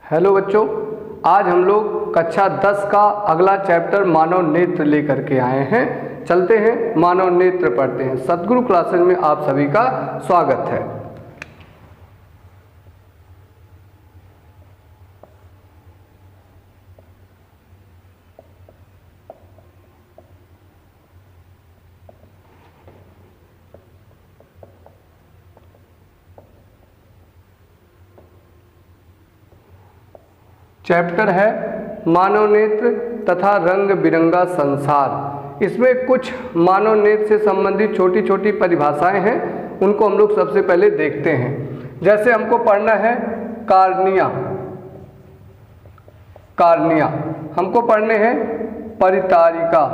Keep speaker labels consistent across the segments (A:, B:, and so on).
A: Hello बच्चों, आज हम लोग कक्षा 10 का अगला चैप्टर मानव नेत्र लेकर के आए हैं। चलते हैं मानव नेत्र पढ़ते हैं। सतगुरु क्लासेस में आप सभी का स्वागत है। चैप्टर है मानव नेत्र तथा रंग बिरंगा संसार। इसमें कुछ मानव नेत्र से संबंधित छोटी छोटी परिभाषाएं हैं, उनको हम लोग सबसे पहले देखते हैं। जैसे हमको पढ़ना है कार्निया, कार्निया हमको पढ़ने हैं परितारिका,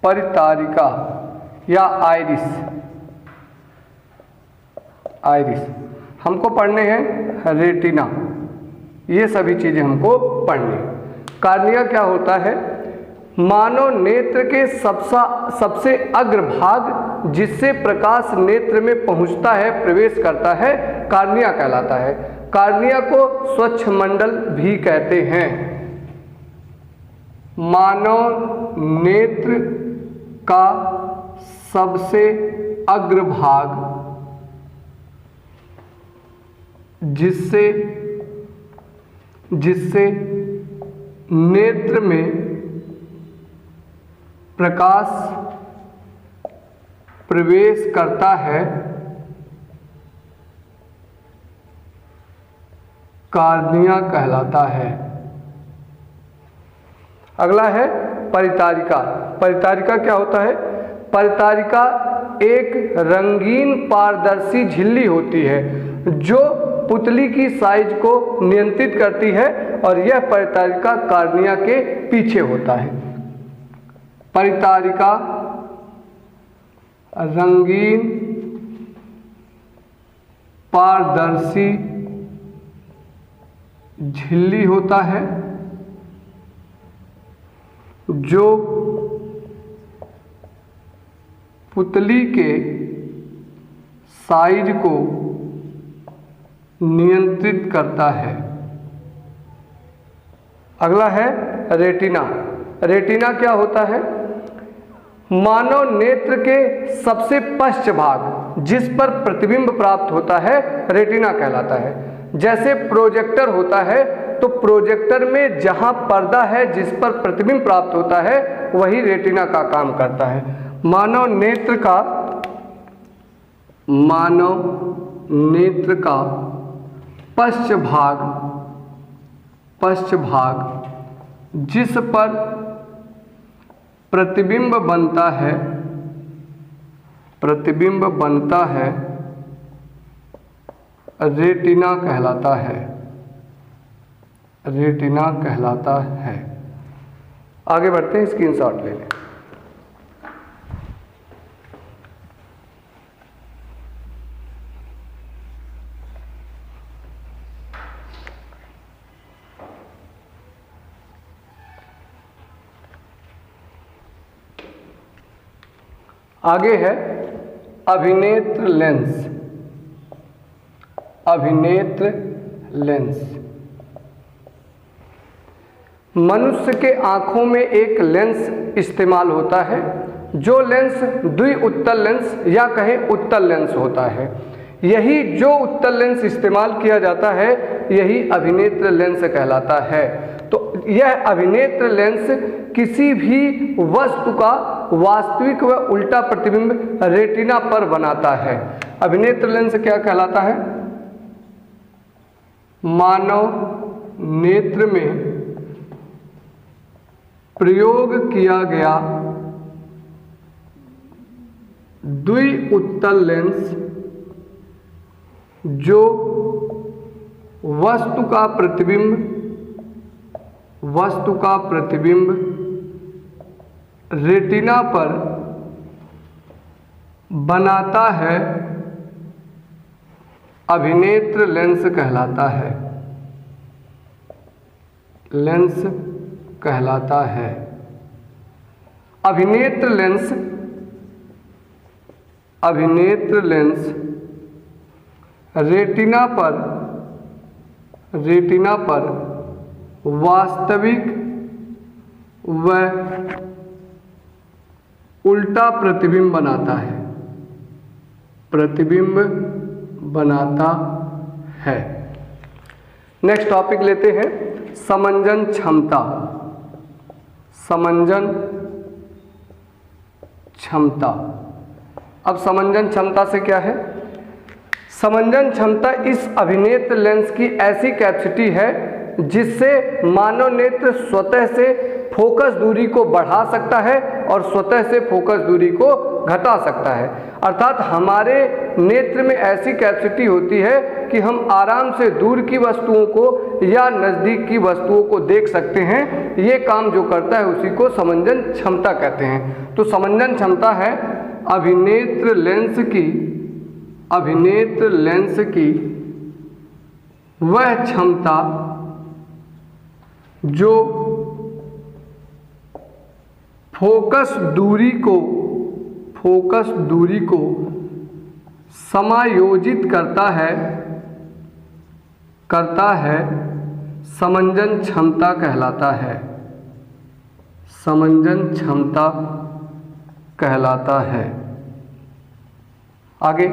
A: परितारिका या आइरिस, आइरिस हमको पढ़ने हैं रेटिना। ये सभी चीजें हमको पढ़नी। कार्निया क्या होता है? मानव नेत्र के सबसे अग्रभाग जिससे प्रकाश नेत्र में पहुंचता है, प्रवेश करता है, कार्निया कहलाता है। कार्निया को स्वच्छ मंडल भी कहते हैं। मानव नेत्र का सबसे अग्रभाग जिससे नेत्र में प्रकाश प्रवेश करता है, कार्निया कहलाता है। अगला है परितारिका। परितारिका क्या होता है? परितारिका एक रंगीन पारदर्शी झिल्ली होती है जो पुतली की साइज को नियंत्रित करती है, और यह परितारिका कार्निया के पीछे होता है। परितारिका रंगीन पारदर्शी झिल्ली होता है जो पुतली के साइज को नियंत्रित करता है। अगला है रेटिना। रेटिना क्या होता है? मानव नेत्र के सबसे पश्च भाग जिस पर प्रतिबिंब प्राप्त होता है, रेटिना कहलाता है। जैसे प्रोजेक्टर होता है तो प्रोजेक्टर में जहां पर्दा है जिस पर प्रतिबिंब प्राप्त होता है, वही रेटिना का काम करता है। मानव नेत्र का पश्च भाग जिस पर प्रतिबिंब बनता है, रेटिना कहलाता है। रेटिना कहलाता है। आगे बढ़ते हैं, स्क्रीनशॉट ले लें। आगे है अभिनेत्र लेंस। अभिनेत्र लेंस मनुष्य के आंखों में एक लेंस इस्तेमाल होता है, जो लेंस द्विउत्तल लेंस या कहें उत्तल लेंस होता है। यही जो उत्तल लेंस इस्तेमाल किया जाता है, यही अभिनेत्र लेंस कहलाता है। तो यह अभिनेत्र लेंस किसी भी वस्तु का वास्तविक व उल्टा प्रतिबिंब रेटिना पर बनाता है। अभिनेत्र लेंस क्या कहलाता है? मानव नेत्र में प्रयोग किया गया द्विउत्तल लेंस जो वस्तु का प्रतिबिंब रेटिना पर बनाता है, अभिनेत्र लेंस कहलाता है। लेंस कहलाता है। अभिनेत्र लेंस रेटिना पर रेटिना पर वास्तविक व उल्टा प्रतिबिंब बनाता है, प्रतिबिंब बनाता है। नेक्स्ट टॉपिक लेते हैं समंजन क्षमता। समंजन क्षमता। अब समंजन क्षमता से क्या है? समंजन क्षमता इस अभिनेत्र लेंस की ऐसी कैपेसिटी है जिससे मानव नेत्र स्वतः से फोकस दूरी को बढ़ा सकता है और स्वतः से फोकस दूरी को घटा सकता है। अर्थात हमारे नेत्र में ऐसी कैपेसिटी होती है कि हम आराम से दूर की वस्तुओं को या नज़दीक की वस्तुओं को देख सकते हैं। ये काम जो करता है उसी को समंजन क्षमता कहते हैं। तो समंजन क्षमता है अभिनेत्र लेंस की वह क्षमता जो फोकस दूरी को समायोजित करता है समंजन क्षमता कहलाता है। समंजन क्षमता कहलाता है। आगे,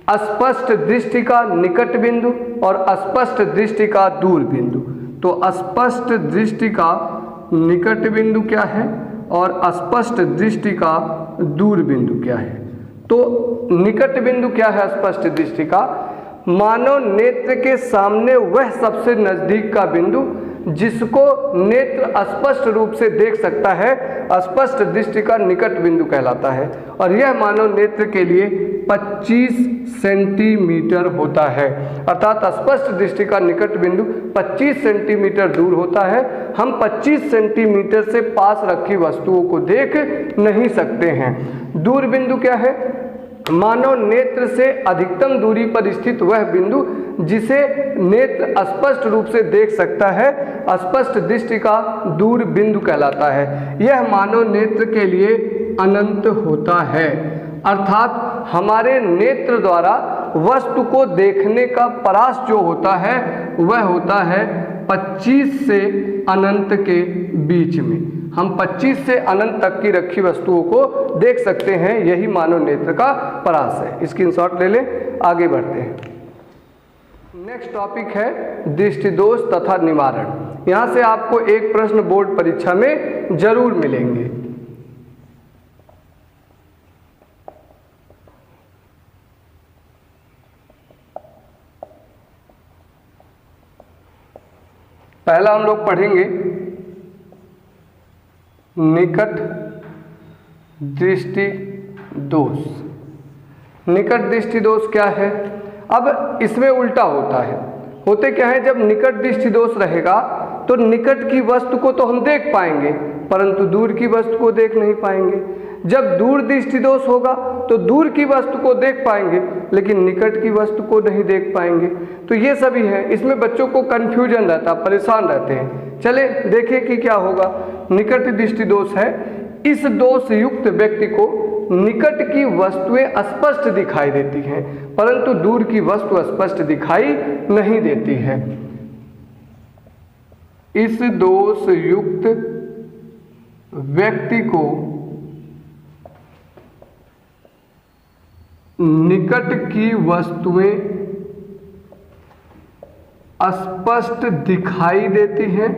A: अस्पष्ट दृष्टि का निकट बिंदु और अस्पष्ट दृष्टि का दूर बिंदु। तो अस्पष्ट दृष्टि का निकट बिंदु क्या है और अस्पष्ट दृष्टि का दूर बिंदु क्या है? तो निकट बिंदु क्या है अस्पष्ट दृष्टि का? मानव नेत्र के सामने वह सबसे नजदीक का बिंदु जिसको नेत्र स्पष्ट रूप से देख सकता है, स्पष्ट दृष्टि का निकट बिंदु कहलाता है। और यह मानव नेत्र के लिए 25 सेंटीमीटर होता है। अर्थात स्पष्ट दृष्टि का निकट बिंदु 25 सेंटीमीटर दूर होता है। हम 25 सेंटीमीटर से पास रखी वस्तुओं को देख नहीं सकते हैं। दूर बिंदु क्या है? मानव नेत्र से अधिकतम दूरी पर स्थित वह बिंदु जिसे नेत्र स्पष्ट रूप से देख सकता है, स्पष्ट दृष्टि का दूर बिंदु कहलाता है। यह मानव नेत्र के लिए अनंत होता है। अर्थात हमारे नेत्र द्वारा वस्तु को देखने का परास जो होता है वह होता है 25 से अनंत के बीच में। हम 25 से अनंत तक की रखी वस्तुओं को देख सकते हैं। यही मानव नेत्र का परास है। स्क्रीनशॉट ले लें, आगे बढ़ते हैं। नेक्स्ट टॉपिक है दृष्टि दोष तथा निवारण। यहाँ से आपको एक प्रश्न बोर्ड परीक्षा में जरूर मिलेंगे। पहला हम लोग पढ़ेंगे निकट दृष्टि दोष। निकट दृष्टि दोष क्या है? अब इसमें उल्टा होता है। होते क्या है, जब निकट दृष्टि दोष रहेगा तो निकट की वस्तु को तो हम देख पाएंगे परंतु दूर की वस्तु को देख नहीं पाएंगे। जब दूर दृष्टि दोष होगा तो दूर की वस्तु को देख पाएंगे लेकिन निकट की वस्तु को नहीं देख पाएंगे। तो ये सभी है, इसमें बच्चों को कन्फ्यूजन रहता, परेशान रहते हैं। चले देखें कि क्या होगा। निकट दृष्टि दोष है, इस दोष युक्त व्यक्ति को निकट की वस्तुएं स्पष्ट दिखाई देती हैं परंतु दूर की वस्तु स्पष्ट दिखाई नहीं देती है। इस दोष युक्त व्यक्ति को निकट की वस्तुएं स्पष्ट दिखाई देती हैं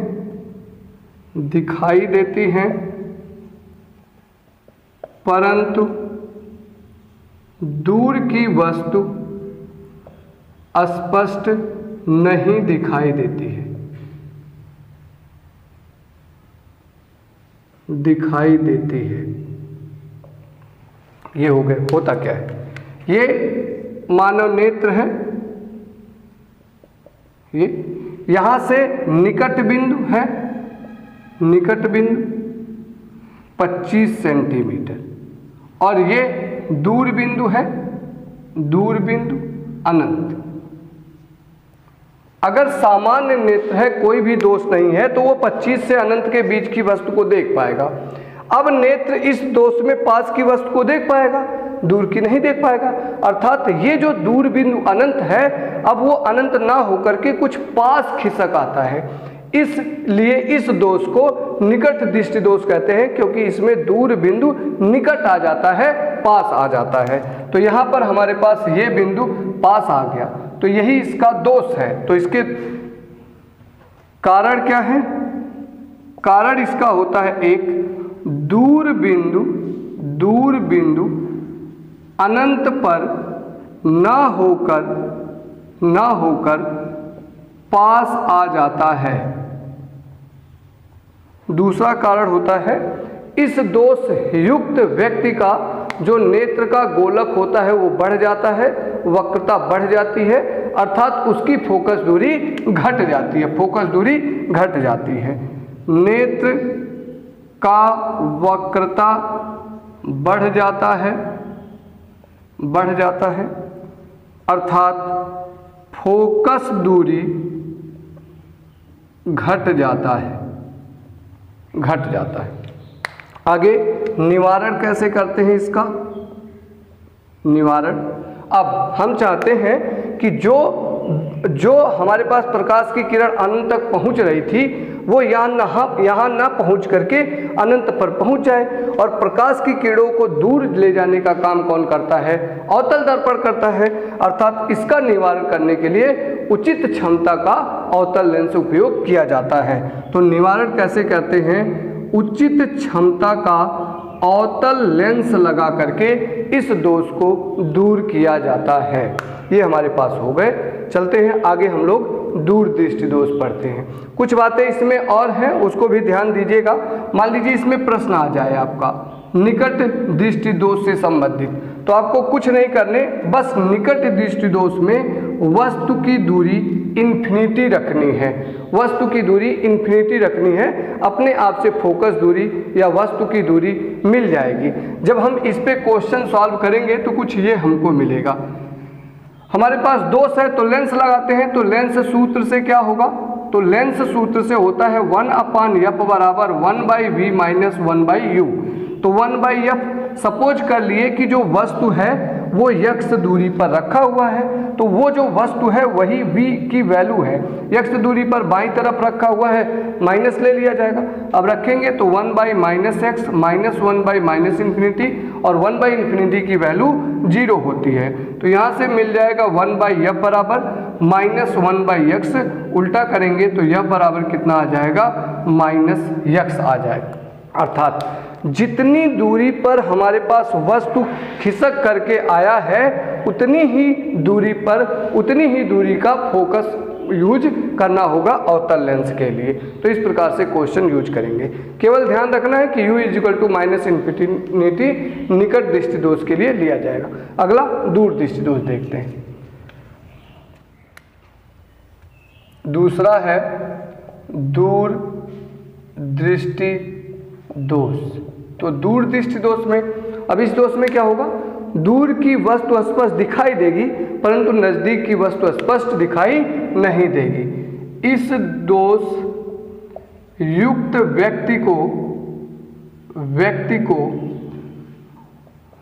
A: परंतु दूर की वस्तु स्पष्ट नहीं दिखाई देती है। दिखाई देती है। ये हो गए। होता क्या है, ये मानव नेत्र है, ये यहां से निकट बिंदु है, निकट बिंदु 25 सेंटीमीटर और ये दूर बिंदु है, दूर बिंदु अनंत। अगर सामान्य नेत्र है, कोई भी दोष नहीं है, तो वो 25 से अनंत के बीच की वस्तु को देख पाएगा। अब नेत्र इस दोष में पास की वस्तु को देख पाएगा। दूर की नहीं देख पाएगा। अर्थात ये जो दूर बिंदु अनंत है, अब वो अनंत ना होकर के कुछ पास खिसक आता है, इसलिए इस दोष को निकट दृष्टि दोष कहते हैं, क्योंकि इसमें दूर बिंदु निकट आ जाता है, पास आ जाता है। तो यहाँ पर हमारे पास ये बिंदु पास आ गया, तो यही इसका दोष है। तो इसके कारण क्या है? कारण इसका होता है एक, दूर बिंदु अनंत पर ना होकर पास आ जाता है। दूसरा कारण होता है इस दोष युक्त व्यक्ति का जो नेत्र का गोलक होता है वो बढ़ जाता है, वक्रता बढ़ जाती है, अर्थात उसकी फोकस दूरी घट जाती है, फोकस दूरी घट जाती है। नेत्र का वक्रता बढ़ जाता है, अर्थात फोकस दूरी घट जाता है। आगे निवारण कैसे करते हैं इसका? निवारण, अब हम चाहते हैं कि जो हमारे पास प्रकाश की किरण अनंत तक पहुंच रही थी वो यहाँ ना पहुंच करके अनंत पर पहुंच जाए, और प्रकाश की किरणों को दूर ले जाने का काम कौन करता है? अवतल दर्पण करता है। अर्थात इसका निवारण करने के लिए उचित क्षमता का अवतल लेंस उपयोग किया जाता है। तो निवारण कैसे करते हैं? उचित क्षमता का अवतल लेंस लगा करके इस दोष को दूर किया जाता है। ये हमारे पास हो गए। चलते हैं आगे, हम लोग दूर दृष्टि दोष पढ़ते हैं। कुछ बातें इसमें और हैं, उसको भी ध्यान दीजिएगा। मान लीजिए इसमें प्रश्न आ जाए आपका निकट दृष्टि दोष से संबंधित, तो आपको कुछ नहीं करने, बस निकट दृष्टि दोष में वस्तु की दूरी इन्फिनिटी रखनी है। वस्तु की दूरी इन्फिनिटी रखनी है, अपने आप से फोकस दूरी या वस्तु की दूरी मिल जाएगी। जब हम इस पे क्वेश्चन सॉल्व करेंगे तो कुछ ये हमको मिलेगा। हमारे पास दोष है तो लेंस लगाते हैं, तो लेंस सूत्र से क्या होगा? तो लेंस सूत्र से होता है 1/f बराबर 1/v माइनस 1/u। तो 1/f सपोज कर लिए कि जो वस्तु है वो x दूरी पर रखा हुआ है, तो वो जो वस्तु है वही v की वैल्यू है। x दूरी पर बाईं तरफ रखा हुआ है, माइनस ले लिया जाएगा। अब रखेंगे तो 1/-x माइनस 1/-इंफिनिटी, और 1/इंफिनिटी की वैल्यू 0 होती है। तो यहाँ से मिल जाएगा 1/f बराबर माइनस 1/x, उल्टा करेंगे तो f बराबर कितना आ जाएगा? -x आ जाएगा। अर्थात जितनी दूरी पर हमारे पास वस्तु खिसक करके आया है उतनी ही दूरी का फोकस यूज करना होगा अवतल लेंस के लिए। तो इस प्रकार से क्वेश्चन यूज करेंगे। केवल ध्यान रखना है कि u = -इंफिनिटी निकट दृष्टि दोष के लिए लिया जाएगा। अगला दूर दृष्टि दोष देखते हैं। दूसरा है दूर दृष्टि दोष। तो दूर दृष्टि दोष में, अब इस दोष में क्या होगा? दूर की वस्तु स्पष्ट दिखाई देगी परंतु नजदीक की वस्तु स्पष्ट दिखाई नहीं देगी। इस दोष युक्त व्यक्ति को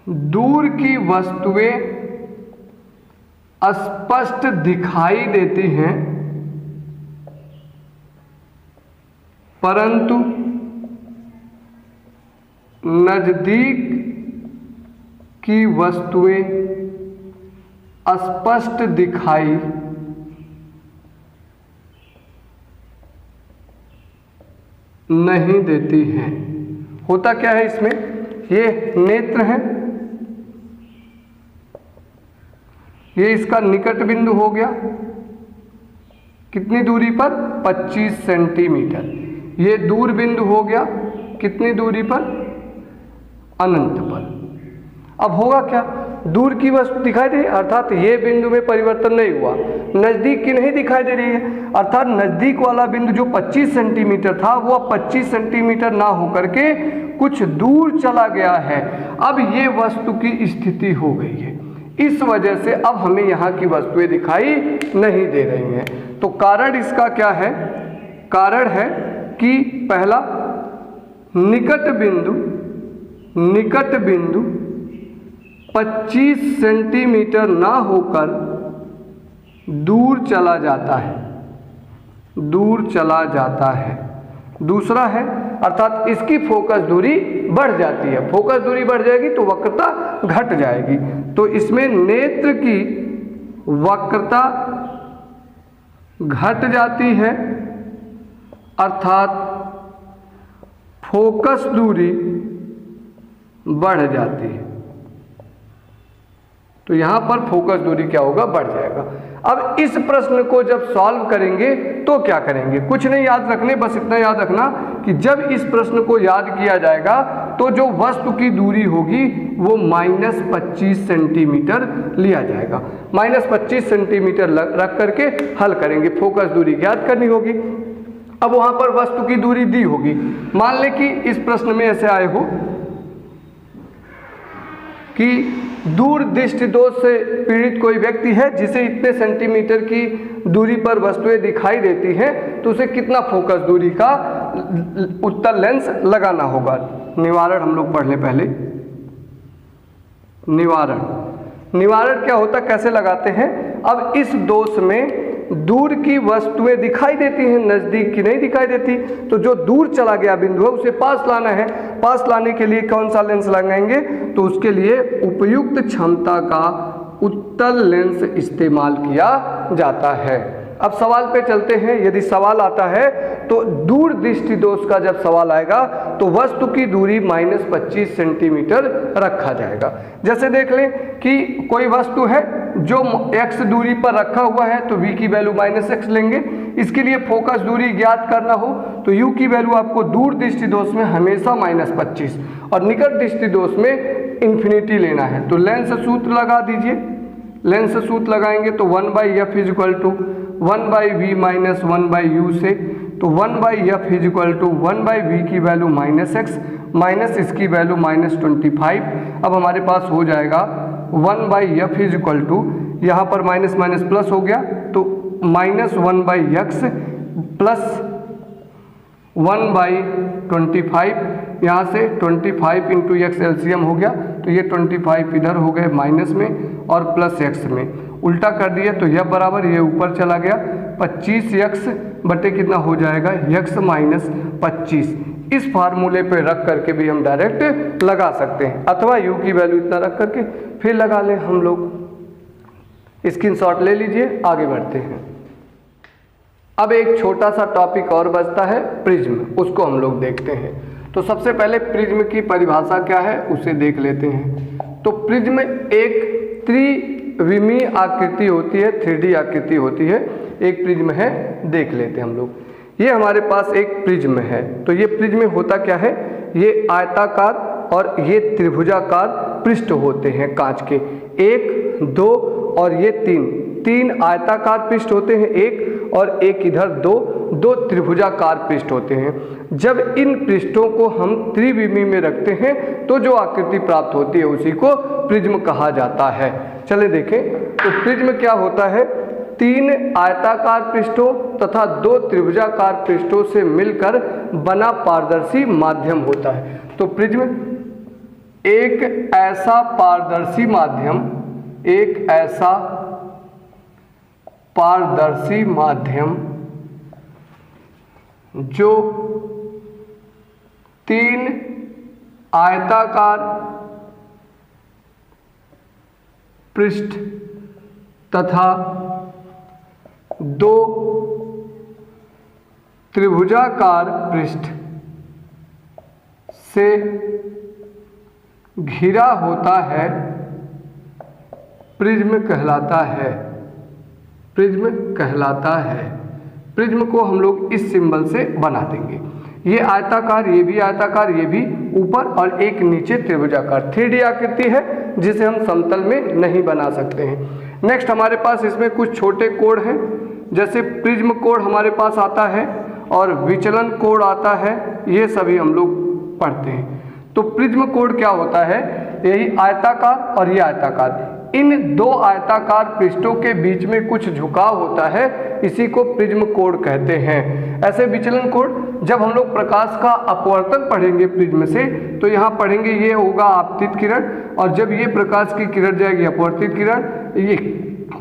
A: दूर की वस्तुएं स्पष्ट दिखाई देती हैं परंतु नजदीक की वस्तुएं स्पष्ट दिखाई नहीं देती हैं। होता क्या है इसमें? ये नेत्र है, ये इसका निकट बिंदु हो गया, कितनी दूरी पर? 25 सेंटीमीटर। ये दूर बिंदु हो गया, कितनी दूरी पर? अनंत पर। अब होगा क्या? दूर की वस्तु दिखाई दे, अर्थात ये बिंदु में परिवर्तन नहीं हुआ, नज़दीक की नहीं दिखाई दे रही है, अर्थात नज़दीक वाला बिंदु जो 25 सेंटीमीटर था वो 25 सेंटीमीटर ना होकर के कुछ दूर चला गया है। अब ये वस्तु की स्थिति हो गई है, इस वजह से अब हमें यहाँ की वस्तुएं दिखाई नहीं दे रही हैं। तो कारण इसका क्या है? कारण है कि पहला, निकट बिंदु 25 सेंटीमीटर ना होकर दूर चला जाता है, दूर चला जाता है। दूसरा है अर्थात इसकी फोकस दूरी बढ़ जाती है, फोकस दूरी बढ़ जाएगी तो वक्रता घट जाएगी। तो इसमें नेत्र की वक्रता घट जाती है अर्थात फोकस दूरी बढ़ जाती है। तो यहां पर फोकस दूरी क्या होगा, बढ़ जाएगा। अब इस प्रश्न को जब सॉल्व करेंगे तो क्या करेंगे, कुछ नहीं याद रखने, बस इतना याद रखना कि जब इस प्रश्न को याद किया जाएगा तो जो वस्तु की दूरी होगी वो -25 सेंटीमीटर लिया जाएगा। -25 सेंटीमीटर रख करके हल करेंगे, फोकस दूरी ज्ञात करनी होगी। अब वहां पर वस्तु की दूरी दी होगी, मान लें कि इस प्रश्न में ऐसे आए हो कि दूर दृष्टि दोष से पीड़ित कोई व्यक्ति है जिसे इतने सेंटीमीटर की दूरी पर वस्तुएं दिखाई देती हैं, तो उसे कितना फोकस दूरी का उत्तल लेंस लगाना होगा। निवारण हम लोग पढ़ लें पहले। निवारण क्या होता, कैसे लगाते हैं। अब इस दोष में दूर की वस्तुएं दिखाई देती हैं, नजदीक की नहीं दिखाई देती, तो जो दूर चला गया बिंदु है उसे पास लाना है। पास लाने के लिए कौन सा लेंस लगाएंगे, तो उसके लिए उपयुक्त क्षमता का उत्तल लेंस इस्तेमाल किया जाता है। अब सवाल पे चलते हैं। यदि सवाल आता है तो दूर दृष्टि दोष का जब सवाल आएगा तो वस्तु की दूरी -25 सेंटीमीटर रखा जाएगा। जैसे देख लें कि कोई वस्तु है जो x दूरी पर रखा हुआ है तो v की वैल्यू -x लेंगे। इसके लिए फोकस दूरी ज्ञात करना हो तो u की वैल्यू आपको दूर दृष्टि दोष में हमेशा -25 और निकट दृष्टि दोष में इन्फिनिटी लेना है। तो लेंस सूत्र लगा दीजिए। लेंस सूत्र लगाएंगे तो 1/f = 1/v - 1/u से, तो 1/f = 1/v की वैल्यू -x माइनस इसकी वैल्यू -25। अब हमारे पास हो जाएगा 1/f = यहाँ पर माइनस माइनस प्लस हो गया तो -1/x प्लस 1/25, यहाँ से 25 × x एलसीएम हो गया तो ये 25 इधर हो गए माइनस में और प्लस x में, उल्टा कर दिया तो यह बराबर ये ऊपर चला गया 25x बटे कितना हो जाएगा x - 25। इस फार्मूले पे रख करके भी हम डायरेक्ट लगा सकते हैं, अथवा u की वैल्यू इतना रख करके फिर लगा लें हम लोग। स्क्रीनशॉट ले लीजिए, आगे बढ़ते हैं। अब एक छोटा सा टॉपिक और बचता है, प्रिज्म, उसको हम लोग देखते हैं। तो सबसे पहले प्रिज्म की परिभाषा क्या है उसे देख लेते हैं। तो प्रिज्म एक त्रिविमीय आकृति होती है, 3D आकृति होती है, एक प्रिज्म है, देख लेते हैं हम लोग। ये हमारे पास एक प्रिज्म है। तो ये प्रिज्म होता क्या है, ये आयताकार और ये त्रिभुजाकार पृष्ठ होते हैं कांच के, 1, 2 और ये 3 आयताकार पृष्ठ होते हैं एक, और एक इधर 2 त्रिभुजाकार पृष्ठ होते हैं। जब इन पृष्ठों को हम त्रिविमीय में रखते हैं तो जो आकृति प्राप्त होती है उसी को प्रिज्म कहा जाता है। चले देखें तो प्रिज्म क्या होता है, 3 आयताकार पृष्ठों तथा 2 त्रिभुजाकार पृष्ठों से मिलकर बना पारदर्शी माध्यम होता है। तो प्रिज्म एक ऐसा पारदर्शी माध्यम, एक ऐसा पारदर्शी माध्यम जो 3 आयताकार पृष्ठ तथा 2 त्रिभुजाकार पृष्ठ से घिरा होता है, प्रिज्म कहलाता है। प्रिज्म कहलाता है। प्रिज्म को हम लोग इस सिंबल से बना देंगे। ये आयताकार, ये भी आयताकार, ये भी ऊपर और एक नीचे त्रिभुजाकार 3D आकृति है जिसे हम समतल में नहीं बना सकते हैं। नेक्स्ट हमारे पास इसमें कुछ छोटे कोण हैं, जैसे प्रिज्म कोण हमारे पास आता है और विचलन कोण आता है, ये सभी हम लोग पढ़ते हैं। तो प्रिज्म कोण क्या होता है, यही आयताकार और ये आयताकार, इन दो आयताकार पृष्ठों के बीच में कुछ झुकाव होता है, इसी को प्रिज्म कोण कहते हैं। ऐसे विचलन कोण जब हम लोग प्रकाश का अपवर्तन पढ़ेंगे प्रिज्म से, तो यहाँ पढ़ेंगे ये होगा आपतित किरण, और जब ये प्रकाश की किरण जाएगी अपवर्तित किरण, ये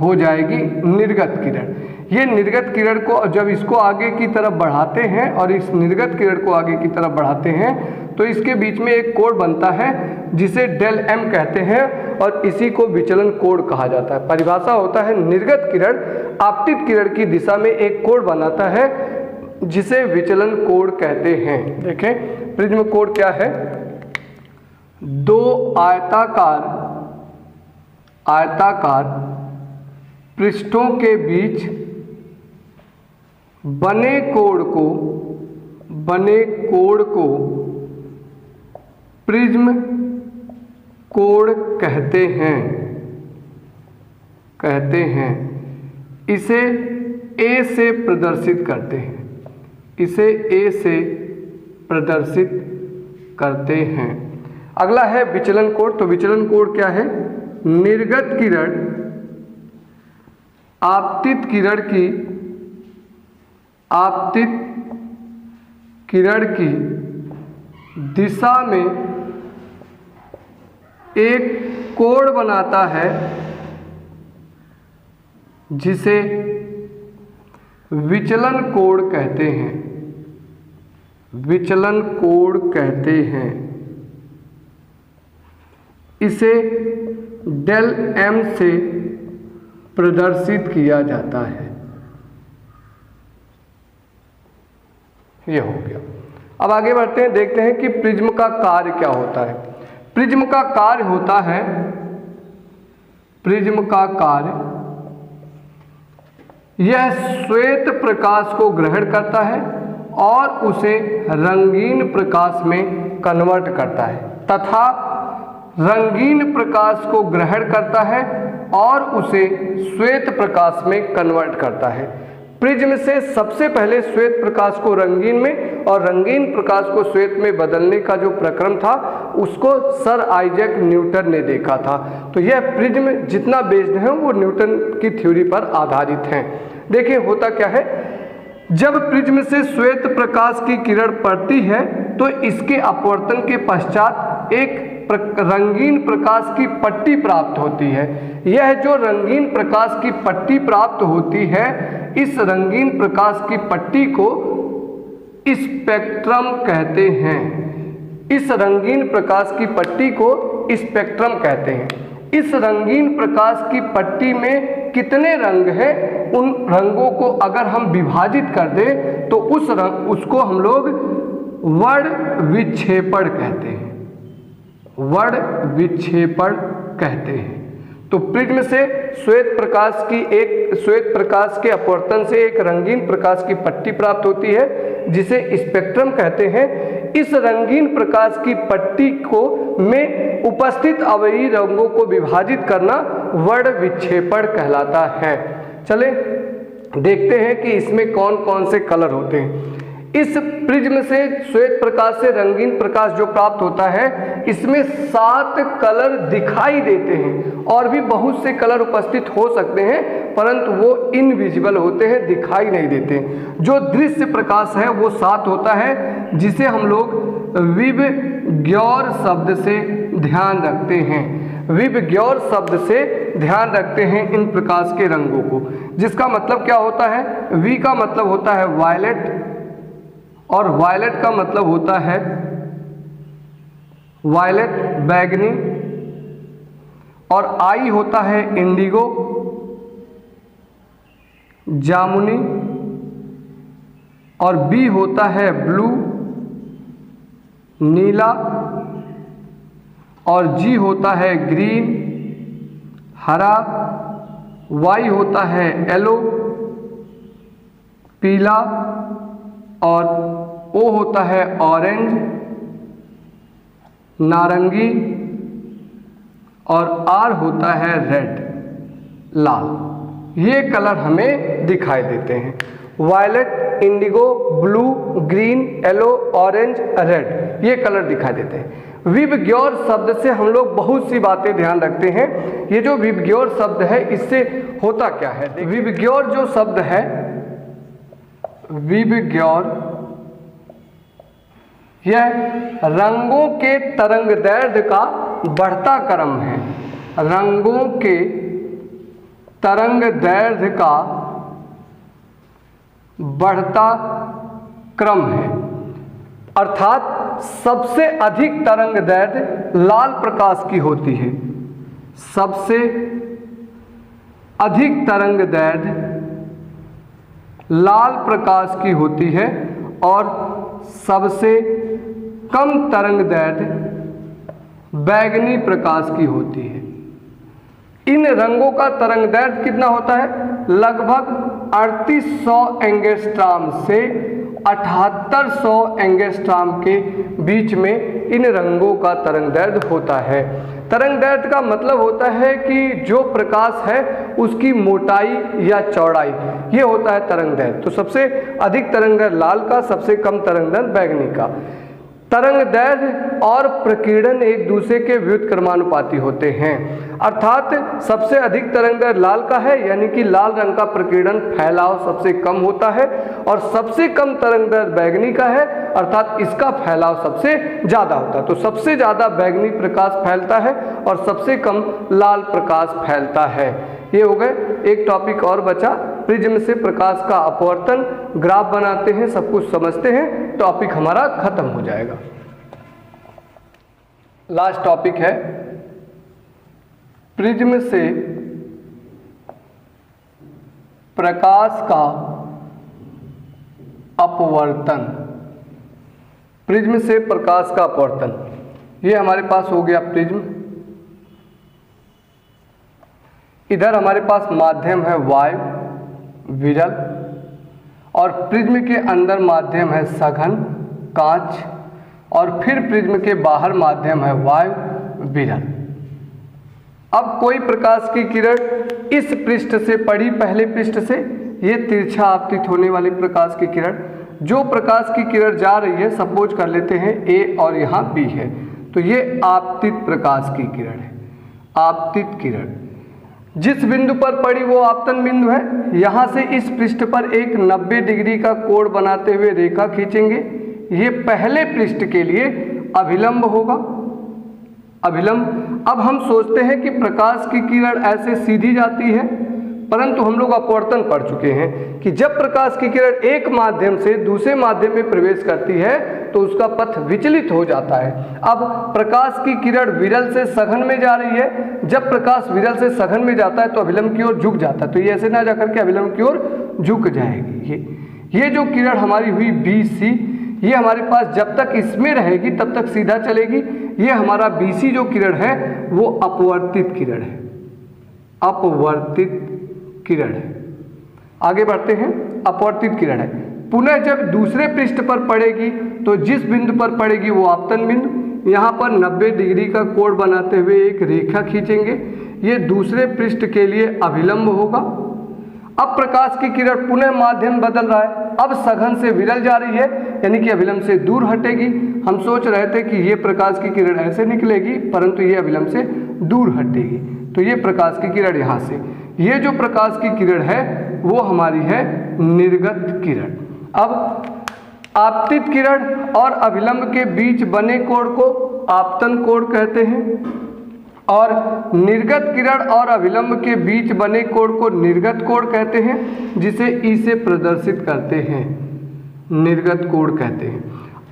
A: हो जाएगी निर्गत किरण। ये निर्गत किरण को जब इसको आगे की तरफ बढ़ाते हैं और इस निर्गत किरण को आगे की तरफ बढ़ाते हैं तो इसके बीच में एक कोण बनता है जिसे डेल एम कहते हैं, और इसी को विचलन कोण कहा जाता है। परिभाषा होता है निर्गत किरण आपतित किरण की दिशा में एक कोण बनाता है जिसे विचलन कोण कहते हैं। देखें प्रिज्म कोण क्या है, दो आयताकार पृष्ठों के बीच बने कोण को प्रिज्म कोण कहते हैं। इसे ए से प्रदर्शित करते हैं। अगला है विचलन कोण। तो विचलन कोण क्या है, निर्गत किरण आपतित किरण की दिशा में एक कोण बनाता है जिसे विचलन कोण कहते हैं। इसे डेल एम से प्रदर्शित किया जाता है। ये हो गया। अब आगे बढ़ते हैं, देखते हैं कि प्रिज्म का कार्य क्या होता है। प्रिज्म का कार्य होता है, यह श्वेत प्रकाश को ग्रहण करता है और उसे रंगीन प्रकाश में कन्वर्ट करता है, तथा रंगीन प्रकाश को ग्रहण करता है और उसे श्वेत प्रकाश में कन्वर्ट करता है। प्रिज्म से सबसे पहले श्वेत प्रकाश को रंगीन में और रंगीन प्रकाश को श्वेत में बदलने का जो प्रक्रम था उसको सर आइजैक न्यूटन ने देखा था। तो यह प्रिज्म जितना बेस्ड है वो न्यूटन की थ्योरी पर आधारित है। देखिए होता क्या है, जब प्रिज्म से श्वेत प्रकाश की किरण पड़ती है तो इसके अपवर्तन के पश्चात एक रंगीन प्रकाश की पट्टी प्राप्त होती है। यह जो रंगीन प्रकाश की पट्टी प्राप्त होती है, इस रंगीन प्रकाश की पट्टी को स्पेक्ट्रम कहते हैं। इस रंगीन प्रकाश की पट्टी को स्पेक्ट्रम कहते हैं। इस रंगीन प्रकाश की पट्टी में कितने रंग हैं, उन रंगों को अगर हम विभाजित कर दें तो उसको हम लोग वर्ण विक्षेपण कहते हैं। तो प्रिज्म से श्वेत प्रकाश के अपवर्तन से एक रंगीन प्रकाश की पट्टी प्राप्त होती है जिसे स्पेक्ट्रम कहते हैं। इस रंगीन प्रकाश की पट्टी में उपस्थित अवयवी रंगों को विभाजित करना वर्ण विक्षेपण कहलाता है। चले देखते हैं कि इसमें कौन कौन से कलर होते हैं। इस प्रिज्म से श्वेत प्रकाश से रंगीन प्रकाश जो प्राप्त होता है, इसमें 7 कलर दिखाई देते हैं। और भी बहुत से कलर उपस्थित हो सकते हैं परंतु वो इनविजिबल होते हैं, दिखाई नहीं देते। जो दृश्य प्रकाश है वो 7 होता है जिसे हम लोग विबग्योर शब्द से ध्यान रखते हैं। विबग्योर शब्द से ध्यान रखते हैं इन प्रकाश के रंगों को, जिसका मतलब क्या होता है, वी का मतलब होता है वायलेट और वायलेट का मतलब होता है वायलेट बैगनी, और आई होता है इंडिगो जामुनी, और बी होता है ब्लू नीला, और जी होता है ग्रीन हरा, वाई होता है येलो पीला, और ओ होता है ऑरेंज नारंगी, और आर होता है रेड लाल। ये कलर हमें दिखाई देते हैं, violet indigo blue green yellow orange red, ये कलर दिखाई देते हैं। विबग्योर शब्द से हम लोग बहुत सी बातें ध्यान रखते हैं। ये जो विबग्योर शब्द है इससे होता क्या है? विबग्योर जो शब्द है, विबग्योर यह रंगों के तरंगदैर्ध्य का बढ़ता क्रम है। रंगों के तरंगदैर्ध्य का बढ़ता क्रम है, अर्थात सबसे अधिक तरंगदैर्ध्य लाल प्रकाश की होती है। सबसे अधिक तरंगदैर्ध्य लाल प्रकाश की होती है और सबसे कम तरंगदैर्ध्य बैंगनी प्रकाश की होती है। इन रंगों का तरंगदैर्ध्य कितना होता है? लगभग 3800 एंगस्ट्रॉम से 7800 एंगस्ट्रॉम के बीच में इन रंगों का तरंगदैर्ध्य होता है। तरंगदैर्ध्य का मतलब होता है कि जो प्रकाश है उसकी मोटाई या चौड़ाई, ये होता है तरंगदैर्ध्य। तो सबसे अधिक तरंगदैर्ध्य लाल का, सबसे कम तरंगदैर्ध्य बैंगनी का। तरंगदैर्ध्य और प्रकीर्णन एक दूसरे के व्युत्क्रमानुपाती होते हैं, अर्थात सबसे अधिक तरंगदैर्ध्य लाल का है, यानी कि लाल रंग का प्रकीर्णन फैलाव सबसे कम होता है, और सबसे कम तरंगदैर्ध्य बैंगनी का है, अर्थात इसका फैलाव सबसे ज़्यादा होता है। तो सबसे ज़्यादा बैंगनी प्रकाश फैलता है और सबसे कम लाल प्रकाश फैलता है। ये हो गए। एक टॉपिक और बचा, प्रिज्म से प्रकाश का अपवर्तन। ग्राफ बनाते हैं, सब कुछ समझते हैं, टॉपिक हमारा खत्म हो जाएगा। लास्ट टॉपिक है प्रिज्म से प्रकाश का अपवर्तन। प्रिज्म से प्रकाश का अपवर्तन, ये हमारे पास हो गया प्रिज्म। इधर हमारे पास माध्यम है वायु, विरल, और प्रिज्म के अंदर माध्यम है सघन, कांच, और फिर प्रिज्म के बाहर माध्यम है वायु, विरल। अब कोई प्रकाश की किरण इस पृष्ठ से पड़ी, पहले पृष्ठ से, ये तिरछा आपतित होने वाली प्रकाश की किरण, जो प्रकाश की किरण जा रही है, सपोज कर लेते हैं ए और यहाँ बी है, तो ये आपतित प्रकाश की किरण है। आपतित किरण जिस बिंदु पर पड़ी वो आपतन बिंदु है। यहाँ से इस पृष्ठ पर एक 90 डिग्री का कोण बनाते हुए रेखा खींचेंगे। ये पहले पृष्ठ के लिए अभिलंब होगा, अभिलंब। अब हम सोचते हैं कि प्रकाश की किरण ऐसे सीधी जाती है, परंतु हम लोग अपवर्तन पढ़ चुके हैं कि जब प्रकाश की किरण एक माध्यम से दूसरे माध्यम में प्रवेश करती है तो उसका पथ विचलित हो जाता है। अब प्रकाश की किरण विरल से सघन में जा रही है, जब प्रकाश विरल से सघन में जाता है तो अभिलंब की ओर झुक जाता है, तो ये ऐसे ना जाकर के अभिलंब की ओर झुक जाएगी। ये जो किरण हमारी हुई BC, ये हमारे पास जब तक इसमें रहेगी तब तक सीधा चलेगी। ये हमारा BC जो किरण है वो अपवर्तित किरण है, अपवर्तित किरण है। आगे बढ़ते हैं। अपवर्तित किरण है, पुनः जब दूसरे पृष्ठ पर पड़ेगी तो जिस बिंदु पर पड़ेगी वो आपतन बिंदु। यहाँ पर 90 डिग्री का कोण बनाते हुए एक रेखा खींचेंगे, ये दूसरे पृष्ठ के लिए अभिलंब होगा। अब प्रकाश की किरण पुनः माध्यम बदल रहा है, अब सघन से विरल जा रही है, यानी कि अभिलंब से दूर हटेगी। हम सोच रहे थे कि ये प्रकाश की किरण ऐसे निकलेगी, परंतु ये अभिलंब से दूर हटेगी, तो ये प्रकाश की किरण यहाँ से, ये जो प्रकाश की किरण है वो हमारी है निर्गत किरण। अब आपतित किरण और अभिलंब के बीच बने कोण को आपतन कोण कहते हैं, और निर्गत किरण और अभिलंब के बीच बने कोण को निर्गत कोण कहते हैं, जिसे ई से प्रदर्शित करते हैं, निर्गत कोण कहते हैं।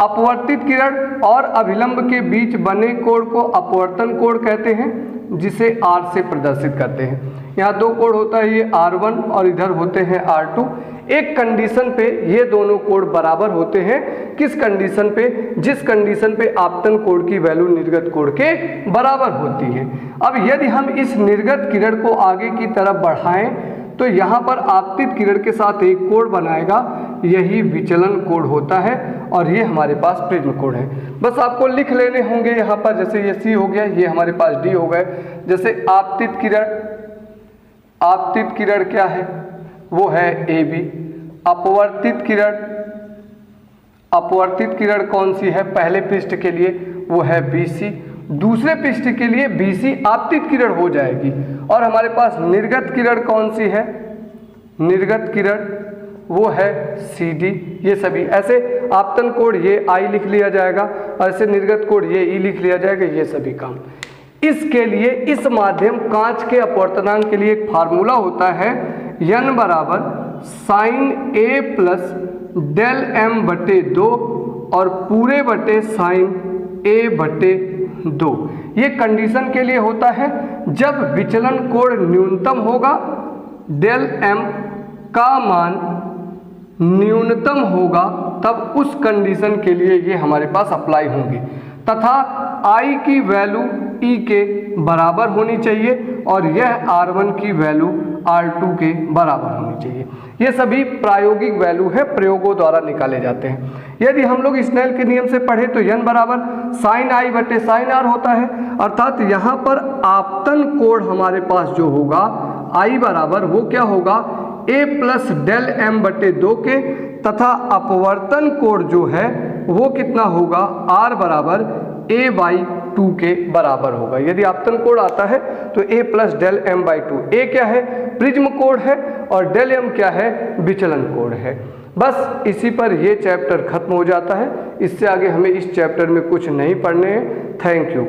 A: अपवर्तित किरण और अभिलंब के बीच बने कोण को अपवर्तन कोण कहते हैं, जिसे R से प्रदर्शित करते हैं। यहाँ दो कोण होता है, ये R1 और इधर होते हैं R2। एक कंडीशन पे ये दोनों कोण बराबर होते हैं, किस कंडीशन पे? जिस कंडीशन पे आपतन कोण की वैल्यू निर्गत कोण के बराबर होती है। अब यदि हम इस निर्गत किरण को आगे की तरफ बढ़ाएं तो यहाँ पर आपतित किरण के साथ एक कोण बनाएगा, यही विचलन कोण होता है, और ये हमारे पास प्रिज्म कोण है। बस आपको लिख लेने होंगे यहाँ पर, जैसे ये C हो गया, ये हमारे पास D हो गए। जैसे आपतित किरण, आपतित किरण क्या है? वो है AB। अपवर्तित किरण, अपवर्तित किरण कौन सी है? पहले पृष्ठ के लिए वो है BC। दूसरे पृष्ठ के लिए BC आपतित किरण हो जाएगी और हमारे पास निर्गत किरण कौन सी है, निर्गत किरण वो है CD। ये सभी ऐसे आपतन कोण ये I लिख लिया जाएगा और ऐसे निर्गत कोण ये E लिख लिया जाएगा, ये सभी काम। इसके लिए इस माध्यम कांच के अपवर्तनांक के लिए एक फार्मूला होता है n बराबर sine A plus del m बटे 2 और पूरे बटे साइन A बटे 2। ये कंडीशन के लिए होता है जब विचलन कोण न्यूनतम होगा, डेल m का मान न्यूनतम होगा, तब उस कंडीशन के लिए ये हमारे पास अप्लाई होंगे तथा I की वैल्यू E के बराबर होनी चाहिए और यह R1 की वैल्यू R2 के बराबर होनी चाहिए। ये सभी प्रायोगिक वैल्यू है, प्रयोगों द्वारा निकाले जाते हैं। यदि हम लोग स्नेल के नियम से पढ़े तो n बराबर साइन I बटे साइन R होता है, अर्थात यहाँ पर आपतन कोण हमारे पास जो होगा I बराबर वो क्या होगा A प्लस डेल m बटे 2 के, तथा अपवर्तन कोण जो है वो कितना होगा R बराबर A बाई 2 के बराबर होगा। यदि आपतन कोण आता है तो A plus del m by 2, A क्या है प्रिज्म कोण है और डेल m क्या है विचलन कोण है। बस इसी पर ये चैप्टर खत्म हो जाता है, इससे आगे हमें इस चैप्टर में कुछ नहीं पढ़ने हैं। Thank you.